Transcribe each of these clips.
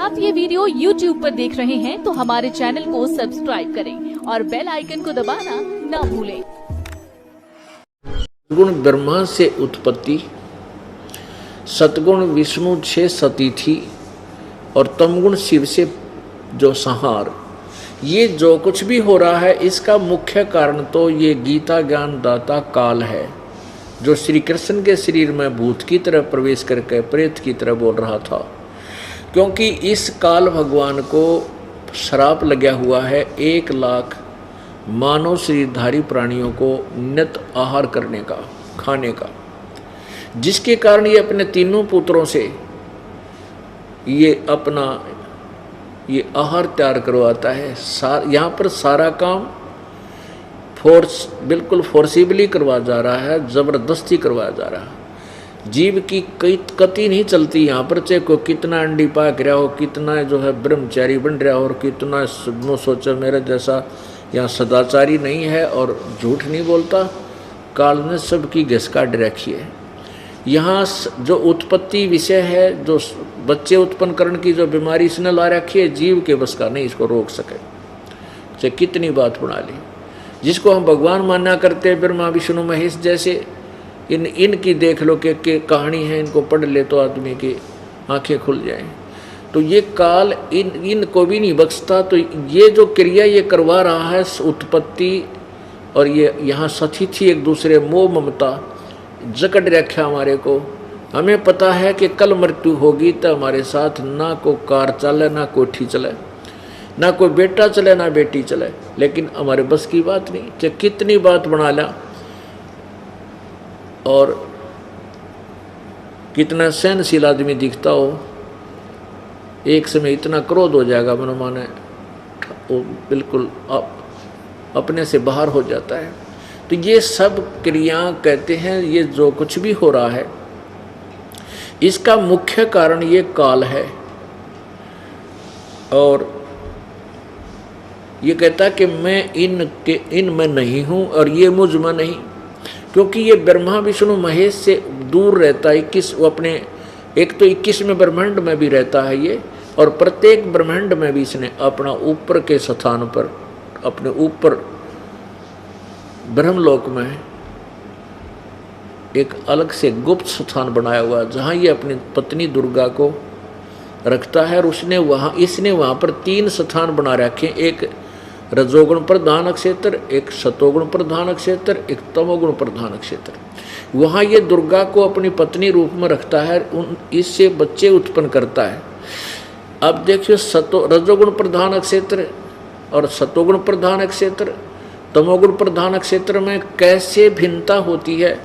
आप ये video YouTube पर देख रहे हैं तो हमारे चैनल को सब्सक्राइब करें और बेल आइकन को दबाना ना भूलें। गुण ब्रह्मा से उत्पत्ति, सतगुण विष्णु से सतीथि और तमगुण शिव से जो संहार। ये जो कुछ भी हो रहा है इसका मुख्य कारण तो ये गीता ज्ञान दाता काल है, जो श्री कृष्ण के शरीर में भूत की तरह प्रवेश करके प्रेत की तरह बोल रहा था। क्योंकि इस काल भगवान को श्राप लगा हुआ है 1 लाख मानव शरीरधारी प्राणियों को नित आहार करने का, खाने का, जिसके कारण ये अपने तीनों पुत्रों से ये अपना ये आहार तैयार करवाता है। यहाँ पर सारा काम बिल्कुल फोर्सिबली करवाया जा रहा है, ज़बरदस्ती करवाया जा रहा है। जीव की कई कति नहीं चलती यहाँ पर, चाहे कोई कितना अंडी पाक रहा हो, कितना जो है ब्रह्मचारी बन रहा हो और कितना सोचा मेरे जैसा यहाँ सदाचारी नहीं है और झूठ नहीं बोलता, काल ने सबकी घिस काट रखी है। यहाँ जो उत्पत्ति विषय है, जो बच्चे उत्पन्न करने की जो बीमारी इसने ला रखी है, जीव के बस का नहीं इसको रोक सके, चाहे कितनी बात बना ली। जिसको हम भगवान मानना करते हैं, ब्रह्मा विष्णु महेश जैसे, इनकी देख लो कि कहानी है, इनको पढ़ ले तो आदमी की आंखें खुल जाएं। तो ये काल इनको भी नहीं बख्शता। तो ये जो क्रिया ये करवा रहा है उत्पत्ति, और ये यहाँ सतीथि एक दूसरे मोह ममता जकड़ रखा हमारे को। हमें पता है कि कल मृत्यु होगी तो हमारे साथ ना को कार चले, ना कोठी चले, ना कोई बेटा चले, ना बेटी चले, लेकिन हमारे बस की बात नहीं। चाहे कितनी बात बना ला और कितना सहनशील आदमी दिखता हो, एक समय इतना क्रोध हो जाएगा मन माने वो बिल्कुल अपने से बाहर हो जाता है। तो ये सब क्रिया कहते हैं, ये जो कुछ भी हो रहा है इसका मुख्य कारण ये काल है। और ये कहता कि मैं इनमें नहीं हूँ और ये मुझ में नहीं, क्योंकि ये ब्रह्मा विष्णु महेश से दूर रहता है। अपने एक तो 21वें ब्रह्मांड में भी रहता है ये, और प्रत्येक ब्रह्मांड में भी इसने अपना ऊपर के स्थान पर, अपने ऊपर ब्रह्मलोक में एक अलग से गुप्त स्थान बनाया हुआ, जहाँ ये अपनी पत्नी दुर्गा को रखता है। और इसने वहाँ पर 3 स्थान बना रखे, एक रजोगुण प्रधान क्षेत्र, एक सतोगुण प्रधान क्षेत्र, एक तमोगुण प्रधान क्षेत्र। वहाँ ये दुर्गा को अपनी पत्नी रूप में रखता है, इससे बच्चे उत्पन्न करता है। अब देखिए रजोगुण प्रधान क्षेत्र और सतोगुण प्रधान क्षेत्र, तमोगुण प्रधान क्षेत्र में कैसे भिन्नता होती है।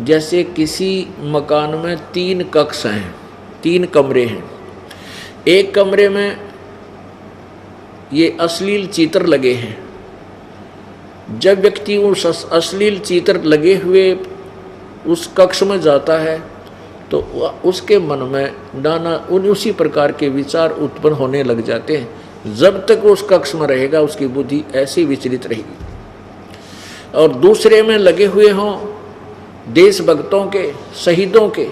जैसे किसी मकान में 3 कक्ष हैं, 3 कमरे हैं। एक कमरे में ये अश्लील चित्र लगे हैं। जब व्यक्ति उस अश्लील चित्र लगे हुए उस कक्ष में जाता है तो उसके मन में नाना उसी प्रकार के विचार उत्पन्न होने लग जाते हैं। जब तक उस कक्ष में रहेगा उसकी बुद्धि ऐसी विचलित रहेगी। और दूसरे में लगे हुए हों देशभक्तों के, शहीदों के,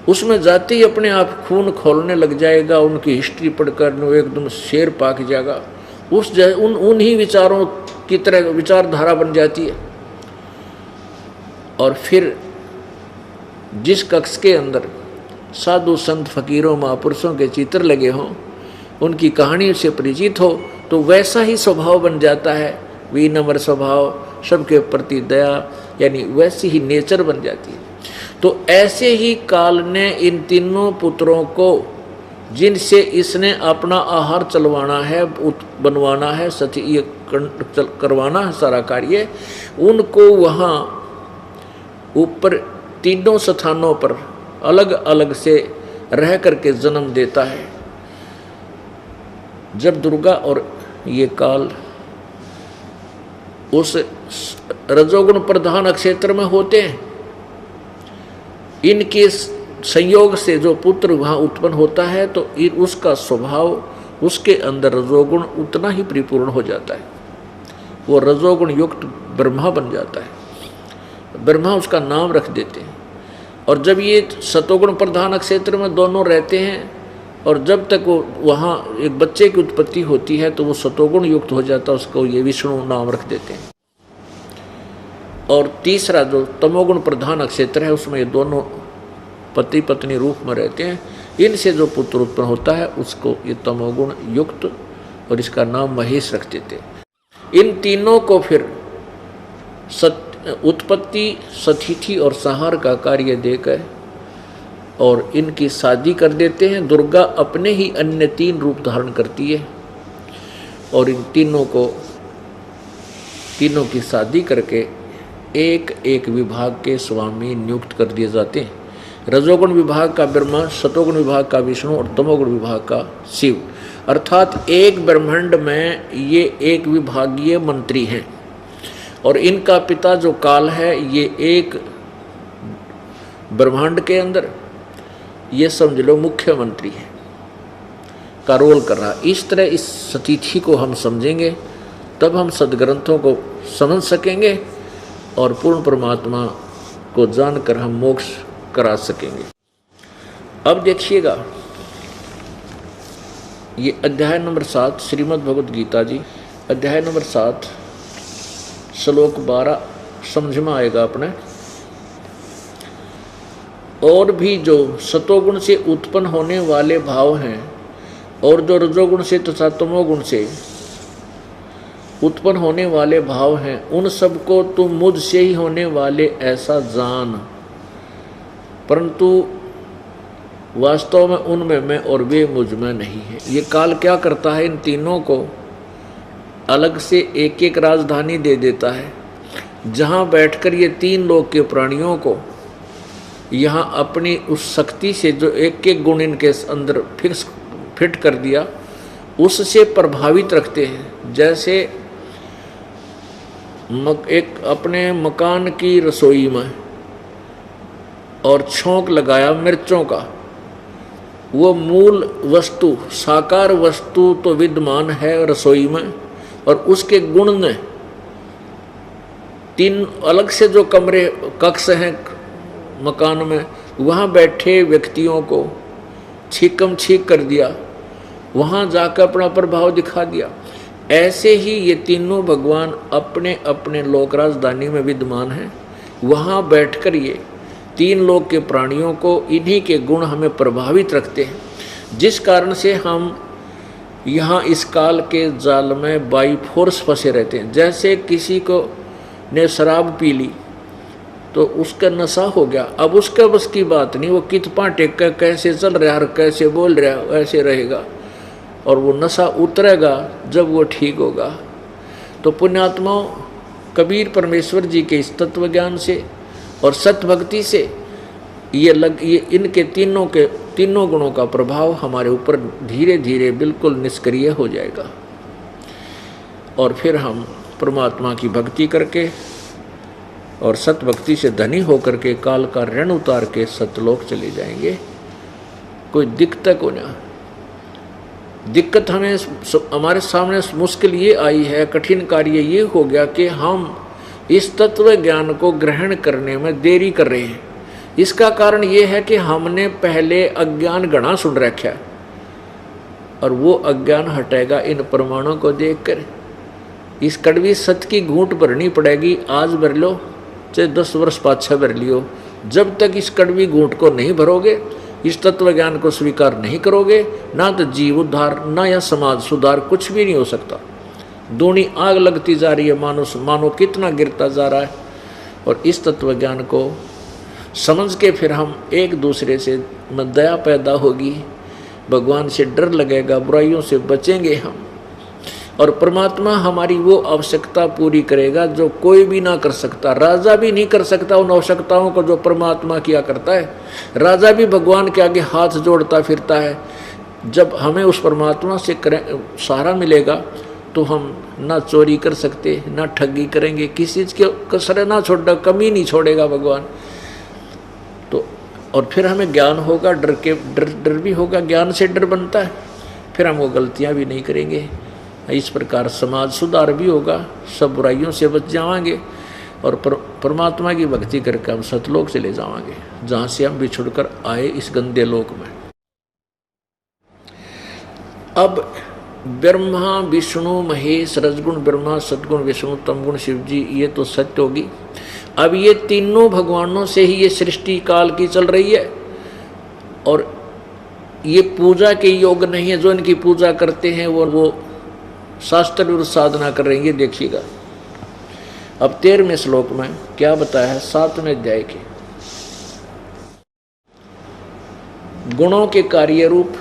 उसमें जाते ही अपने आप खून खोलने लग जाएगा। उनकी हिस्ट्री पढ़कर वो एकदम शेर पाक जाएगा। उन्हीं विचारों की तरह विचारधारा बन जाती है। और फिर जिस कक्ष के अंदर साधु संत फकीरों महापुरुषों के चित्र लगे हों, उनकी कहानी से परिचित हो, तो वैसा ही स्वभाव बन जाता है, विनम्र स्वभाव, सबके प्रति दया, यानी वैसी ही नेचर बन जाती है। तो ऐसे ही काल ने इन तीनों पुत्रों को, जिनसे इसने अपना आहार चलवाना है, बनवाना है, ये करवाना है सारा कार्य, उनको वहाँ ऊपर 3 स्थानों पर अलग अलग से रह करके जन्म देता है। जब दुर्गा और ये काल उस रजोगुण प्रधान क्षेत्र में होते हैं, इनके संयोग से जो पुत्र वहाँ उत्पन्न होता है, तो उसका स्वभाव, उसके अंदर रजोगुण उतना ही परिपूर्ण हो जाता है। वो रजोगुण युक्त ब्रह्मा बन जाता है। ब्रह्मा उसका नाम रख देते हैं। और जब ये सतोगुण प्रधान क्षेत्र में दोनों रहते हैं और जब तक वो वहाँ एक बच्चे की उत्पत्ति होती है तो वो सतोगुण युक्त हो जाता है, उसको ये विष्णु नाम रख देते हैं। और तीसरा जो तमोगुण प्रधान क्षेत्र है उसमें ये दोनों पति पत्नी रूप में रहते हैं। इनसे जो पुत्र उत्पन्न होता है उसको ये तमोगुण युक्त, और इसका नाम महेश रख देते हैं। इन तीनों को फिर उत्पत्ति, सतिथि और संहार का कार्य देकर और इनकी शादी कर देते हैं। दुर्गा अपने ही अन्य 3 रूप धारण करती है और इन तीनों की शादी करके एक एक विभाग के स्वामी नियुक्त कर दिए जाते हैं। रजोगुण विभाग का ब्रह्मा, सतोगुण विभाग का विष्णु और तमोगुण विभाग का शिव। अर्थात एक ब्रह्मांड में ये एक विभागीय मंत्री हैं और इनका पिता जो काल है ये एक ब्रह्मांड के अंदर ये समझ लो मुख्यमंत्री है का रोल कर रहा। इस तरह इस सतिथि को हम समझेंगे तब हम सदग्रंथों को समझ सकेंगे और पूर्ण परमात्मा को जानकर हम मोक्ष करा सकेंगे। अब देखिएगा ये अध्याय नंबर 7 श्रीमद् भगवद गीता जी, अध्याय नंबर 7 श्लोक 12 समझ में आएगा अपने। और भी जो सतोगुण से उत्पन्न होने वाले भाव हैं और जो रजोगुण से तथा तमोगुण से उत्पन्न होने वाले भाव हैं, उन सबको तुम मुझसे ही होने वाले ऐसा जान, परंतु वास्तव में उनमें मैं और वे मुझ में नहीं है। ये काल क्या करता है, इन तीनों को अलग से एक एक राजधानी दे देता है, जहाँ बैठकर ये 3 लोक के प्राणियों को यहाँ अपनी उस शक्ति से जो एक एक गुण इनके अंदर फिट कर दिया उससे प्रभावित रखते हैं। जैसे एक अपने मकान की रसोई में और छोंक लगाया मिर्चों का, वो मूल वस्तु साकार वस्तु तो विद्यमान है रसोई में और उसके गुण ने 3 अलग से जो कमरे कक्ष हैं मकान में, वहाँ बैठे व्यक्तियों को छीकम छीक कर दिया, वहाँ जाकर अपना प्रभाव दिखा दिया। ऐसे ही ये तीनों भगवान अपने अपने लोक राजधानी में विद्यमान हैं, वहाँ बैठकर ये 3 लोक के प्राणियों को इन्हीं के गुण हमें प्रभावित रखते हैं, जिस कारण से हम यहाँ इस काल के जाल में बाई फोर्स फंसे रहते हैं। जैसे किसी को ने शराब पी ली तो उसका नशा हो गया, अब उसका बस की बात नहीं, वो कितना टेक कर कैसे चल रहा है, कैसे बोल रहा है, ऐसे रहेगा और वो नशा उतरेगा जब वो ठीक होगा। तो पुण्यात्माओं, कबीर परमेश्वर जी के इस तत्व ज्ञान से और सत्य भक्ति से ये इनके तीनों गुणों का प्रभाव हमारे ऊपर धीरे धीरे बिल्कुल निष्क्रिय हो जाएगा और फिर हम परमात्मा की भक्ति करके और सत्य भक्ति से धनी होकर के काल का ऋण उतार के सतलोक चले जाएंगे। कोई दिक्कत को ना, दिक्कत हमें हमारे सामने मुश्किल ये आई है, कठिन कार्य ये हो गया कि हम इस तत्व ज्ञान को ग्रहण करने में देरी कर रहे हैं। इसका कारण ये है कि हमने पहले अज्ञान घना सुन रखा है और वो अज्ञान हटेगा इन प्रमाणों को देखकर। इस कड़वी सत्य की घूंट भरनी पड़ेगी, आज भर लो चाहे 10 वर्ष पाछा भर लियो। जब तक इस कड़वी घूंट को नहीं भरोगे, इस तत्व ज्ञान को स्वीकार नहीं करोगे, ना तो जीव उद्धार ना या समाज सुधार कुछ भी नहीं हो सकता। दूनी आग लगती जा रही है, मानो कितना गिरता जा रहा है। और इस तत्व ज्ञान को समझ के फिर हम एक दूसरे से दया पैदा होगी, भगवान से डर लगेगा, बुराइयों से बचेंगे हम और परमात्मा हमारी वो आवश्यकता पूरी करेगा जो कोई भी ना कर सकता। राजा भी नहीं कर सकता उन आवश्यकताओं को जो परमात्मा किया करता है। राजा भी भगवान के आगे हाथ जोड़ता फिरता है। जब हमें उस परमात्मा से सहारा मिलेगा तो हम ना चोरी कर सकते, ना ठगी करेंगे, किसी चीज़ के कसर ना छोड़, कमी नहीं छोड़ेगा भगवान। तो और फिर हमें ज्ञान होगा, डर भी होगा, ज्ञान से डर बनता है, फिर हम वो गलतियाँ भी नहीं करेंगे। इस प्रकार समाज सुधार भी होगा, सब बुराइयों से बच जाएंगे और परमात्मा की भक्ति करके हम सतलोक चले जाएंगे, जहाँ से हम बिछुड़ कर आए इस गंदे लोक में। अब ब्रह्मा विष्णु महेश, रजगुण ब्रह्मा, सदगुण विष्णु, तमगुण शिव जी, ये तो सत्य होगी। अब ये तीनों भगवानों से ही ये सृष्टि काल की चल रही है और ये पूजा के योग नहीं है। जो इनकी पूजा करते हैं वो शास्त्र विरुद्ध साधना कर रहे हैं। ये देखिएगा अब 13वें श्लोक में क्या बताया है, 7वें अध्याय के गुणों के कार्य रूप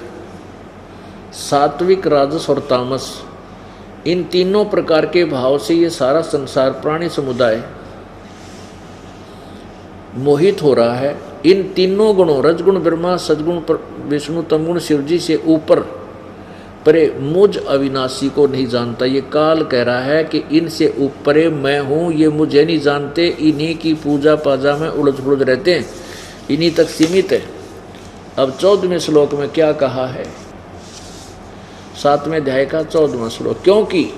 सात्विक, राजस और तामस, इन तीनों प्रकार के भाव से ये सारा संसार प्राणी समुदाय मोहित हो रहा है। इन तीनों गुणों रजगुण ब्रह्मा, सदगुण विष्णु, तमगुण शिव जी से ऊपर परे मुझ अविनाशी को नहीं जानता। ये काल कह रहा है कि इनसे ऊपरे मैं हूँ, ये मुझे नहीं जानते, इन्हीं की पूजा पाजा में उलझ पुलझ रहते हैं, इन्हीं तक सीमित है। अब 14वें श्लोक में क्या कहा है, 7वें अध्याय का 14वां श्लोक, क्योंकि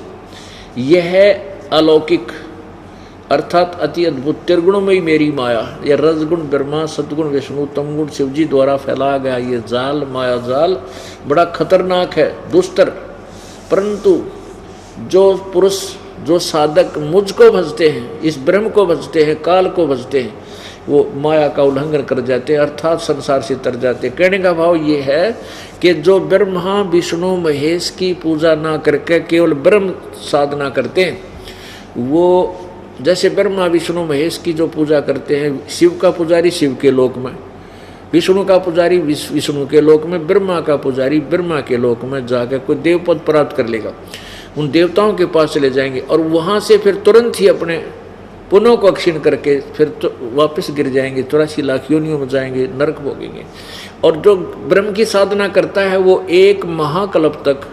यह अलौकिक अर्थात अति अद्भुत त्रिगुणमयी मेरी माया, यह रजगुण ब्रह्मा, सदगुण विष्णु, तमगुण शिव जी द्वारा फैलाया गया ये जाल, माया जाल बड़ा खतरनाक है, दुस्तर। परंतु जो पुरुष, जो साधक मुझको भजते हैं, इस ब्रह्म को भजते हैं, काल को भजते हैं, वो माया का उल्लंघन कर जाते हैं, अर्थात संसार से तर जाते हैं। कहने का भाव ये है कि जो ब्रह्मा विष्णु महेश की पूजा ना करके केवल ब्रह्म साधना करते हैं, वो जैसे ब्रह्मा विष्णु महेश की जो पूजा करते हैं, शिव का पुजारी शिव के लोक में, विष्णु का पुजारी विष्णु के लोक में, ब्रह्मा का पुजारी ब्रह्मा के लोक में जाकर कोई देव पद प्राप्त कर लेगा, उन देवताओं के पास चले जाएंगे और वहाँ से फिर तुरंत ही अपने पुनः को क्षीण करके फिर तो वापस गिर जाएंगे, 84 लाख योनियों में जाएंगे, नरक भोगेंगे। और जो ब्रह्म की साधना करता है वो एक महाकल्प तक,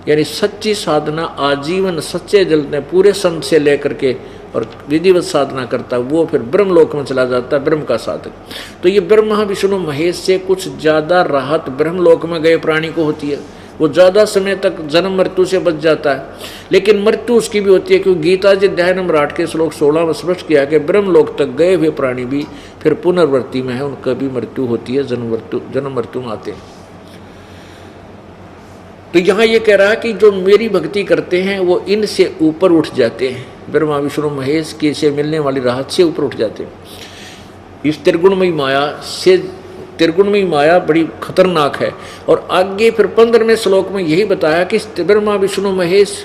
यानी सच्ची साधना आजीवन सच्चे जल में पूरे संत से लेकर के और विधिवत साधना करता है, वो फिर ब्रह्म लोक में चला जाता है, ब्रह्म का साधक। तो ये ब्रह्मा विष्णु महेश से कुछ ज़्यादा राहत ब्रह्म लोक में गए प्राणी को होती है, वो ज़्यादा समय तक जन्म मृत्यु से बच जाता है। लेकिन मृत्यु उसकी भी होती है, क्योंकि गीता जी अध्याय नंबर 8 के श्लोक 16 में स्पष्ट किया कि ब्रह्म लोक तक गए हुए प्राणी भी फिर पुनर्वृत्ति में है, उनका भी मृत्यु होती है, जन्म मृत्यु में आते हैं। तो यहाँ ये कह रहा है कि जो मेरी भक्ति करते हैं वो इनसे ऊपर उठ जाते हैं, ब्रह्मा विष्णु महेश के से मिलने वाली राहत से ऊपर उठ जाते हैं। इस त्रिगुणमयी माया से, त्रिगुणमयी माया बड़ी खतरनाक है। और आगे फिर 15वें श्लोक में यही बताया कि ब्रह्मा विष्णु महेश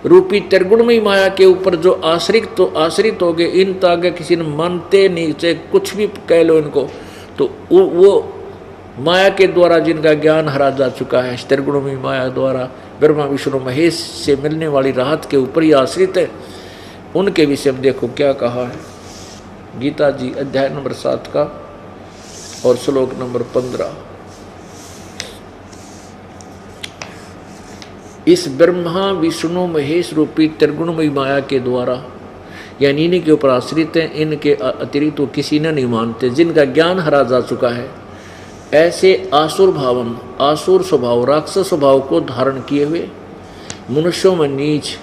रूपी त्रिगुणमयी माया के ऊपर जो आश्रित हो गए, इन तो आगे किसी ने मानते नहीं, चाहे कुछ भी कह लो इनको, तो वो माया के द्वारा जिनका ज्ञान हरा जा चुका है, त्रिगुणमयी माया द्वारा ब्रह्मा विष्णु महेश से मिलने वाली राहत के ऊपर ही आश्रित है, उनके विषय में देखो क्या कहा है गीता जी अध्याय नंबर 7 का और श्लोक नंबर 15। इस ब्रह्मा विष्णु महेश रूपी त्रिगुणमयी माया के द्वारा, यानी इन्हीं के ऊपर आश्रित हैं, इनके अतिरिक्त तो किसी ने नहीं मानते, जिनका ज्ञान हरा जा चुका है, ऐसे आसुर भावन, आसुर स्वभाव, राक्षस स्वभाव को धारण किए हुए मनुष्यों में नीच,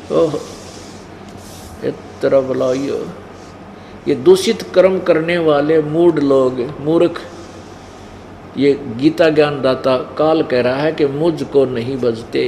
ये दूषित कर्म करने वाले मूढ़ लोग, मूर्ख, ये गीता ज्ञान दाता काल कह रहा है कि मुझको नहीं बजते।